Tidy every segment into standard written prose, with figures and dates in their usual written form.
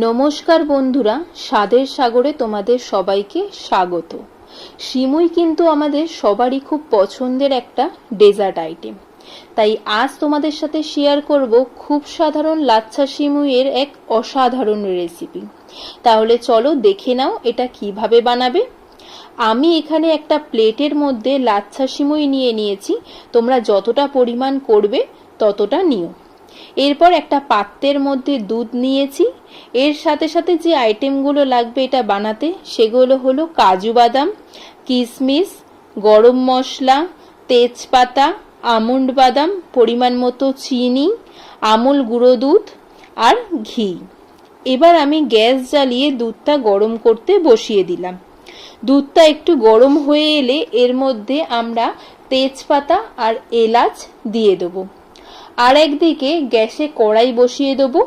নমস্কার বন্ধুরা, স্বাদের সাগরে তোমাদের সবাইকে স্বাগত। সিমুই কিন্তু আমাদের সবারই খুব পছন্দের একটা ডেজার্ট আইটেম। তাই আজ তোমাদের সাথে শেয়ার করব খুব সাধারণ লাচ্ছা সিমুইয়ের এক অসাধারণ রেসিপি। তাহলে চলো দেখে নাও এটা কিভাবে বানাবে। আমি এখানে একটা প্লেটের মধ্যে লাচ্ছা সিমুই নিয়ে নিয়েছি। তোমরা যতটা পরিমাণ করবে ততটা নিও। এরপর একটা পাত্রের মধ্যে দুধ নিয়েছি। এর সাথে সাথে যে আইটেমগুলো লাগবে এটা বানাতে সেগুলো হলো কাজু বাদাম, কিশমিশ, গরম মশলা, তেজপাতা, আমন্ড বাদাম, পরিমাণ মতো চিনি, আমুল গুঁড়ো দুধ আর ঘি। এবার আমি গ্যাস জ্বালিয়ে দুধটা গরম করতে বসিয়ে দিলাম। দুধটা একটু গরম হয়ে এলে এর মধ্যে আমরা তেজপাতা আর এলাচ দিয়ে দেবো। আর একদিকে গ্যাসে কড়াই বসিয়ে দেবো।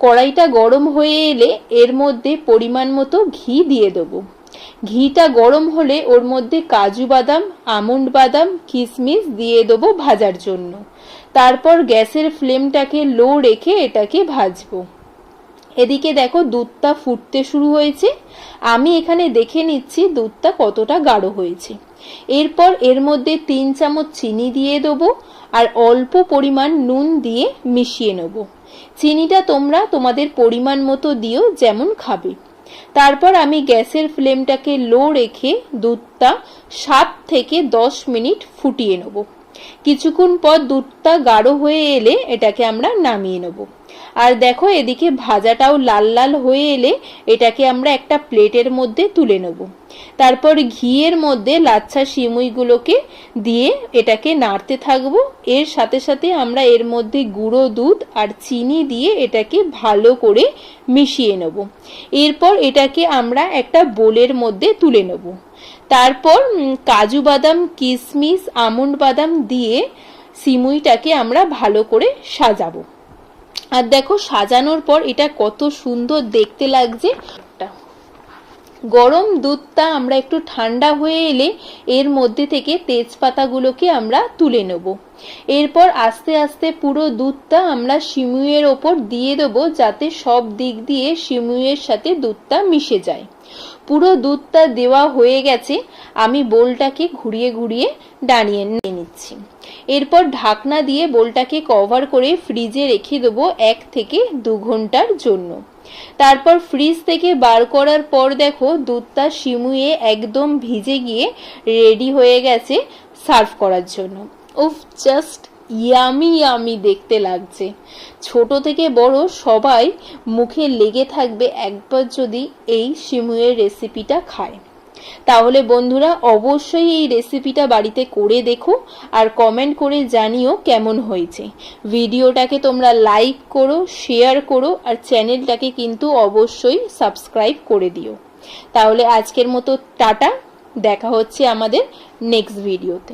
কড়াইটা গরম হয়ে এলে এর মধ্যে পরিমাণ মতো ঘি দিয়ে দেবো। ঘিটা গরম হলে ওর মধ্যে কাজু বাদাম, আমন্ড বাদাম, কিশমিশ দিয়ে দেবো ভাজার জন্য। তারপর গ্যাসের ফ্লেমটাকে লো রেখে এটাকে ভাজবো। এদিকে দেখো দুধটা ফুটতে শুরু হয়েছে। আমি এখানে দেখে নিচ্ছি দুধটা কতটা গাঢ় হয়েছে। এরপর এর মধ্যে 3 চামচ চিনি দিয়ে দেবো আর অল্প পরিমাণ নুন দিয়ে মিশিয়ে নেব। চিনিটা তোমরা তোমাদের পরিমাণ মতো দিও, যেমন খাবে। তারপর আমি গ্যাসের ফ্লেমটাকে লো রেখে দুধটা 7 থেকে 10 মিনিট ফুটিয়ে নেব। কিছুক্ষণ পর দুধটা গাঢ় হয়ে এলে এটাকে আমরা নামিয়ে নেব। আর দেখো এদিকে ভাজাটাও লাল লাল হয়ে এলে এটাকে আমরা একটা প্লেটের মধ্যে তুলে নেব। তারপর ঘিয়ের মধ্যে লাচ্ছা সিমুইগুলোকে দিয়ে এটাকে নাড়তে থাকবো। এর সাথে সাথে আমরা এর মধ্যে গুঁড়ো দুধ আর চিনি দিয়ে এটাকে ভালো করে মিশিয়ে নেব। এরপর এটাকে আমরা একটা বোলের মধ্যে তুলে নেব। তারপর কাজু বাদাম, কিশমিশ, আমন্ড বাদাম দিয়ে সিমুইটাকে আমরা ভালো করে সাজাবো। আর দেখো সাজানোর পর এটা কত সুন্দর দেখতে লাগছে। গরম দুধটা আমরা একটু ঠান্ডা হয়ে এলে এর মধ্যে থেকে তেজপাতাগুলোকে আমরা তুলে নেব। এরপর আস্তে আস্তে পুরো দুধটা আমরা সিমুইয়ের ওপর দিয়ে দেবো, যাতে সব দিক দিয়ে সিমুইয়ের সাথে দুধটা মিশে যায়। পুরো দুধটা দেওয়া হয়ে গেছে। আমি বোলটাকে ঘুরিয়ে ঘুরিয়ে দাঁড়িয়ে নিচ্ছি। এরপর ঢাকনা দিয়ে বোলটাকে কভার করে ফ্রিজে রেখে দেবো 1 থেকে 2 ঘন্টার জন্য। তারপর ফ্রিজ থেকে বার করার পর দেখো দুধটা সিমুইয়ে একদম ভিজে গিয়ে রেডি হয়ে গেছে সার্ভ করার জন্য। উফ, জাস্ট ইয়ামি ইয়ামি দেখতে লাগছে। ছোট থেকে বড় সবাই মুখে লেগে থাকবে একবার যদি এই সিমুইয়ের রেসিপিটা খায়। তাহলে বন্ধুরা অবশ্যই এই রেসিপিটা বাড়িতে করে দেখো আর কমেন্ট করে জানিও কেমন হয়েছে। ভিডিওটাকে তোমরা লাইক করো, শেয়ার করো আর চ্যানেলটাকে কিন্তু অবশ্যই সাবস্ক্রাইব করে দিও। তাহলে আজকের মতো টাটা, দেখা হচ্ছে আমাদের নেক্সট ভিডিওতে।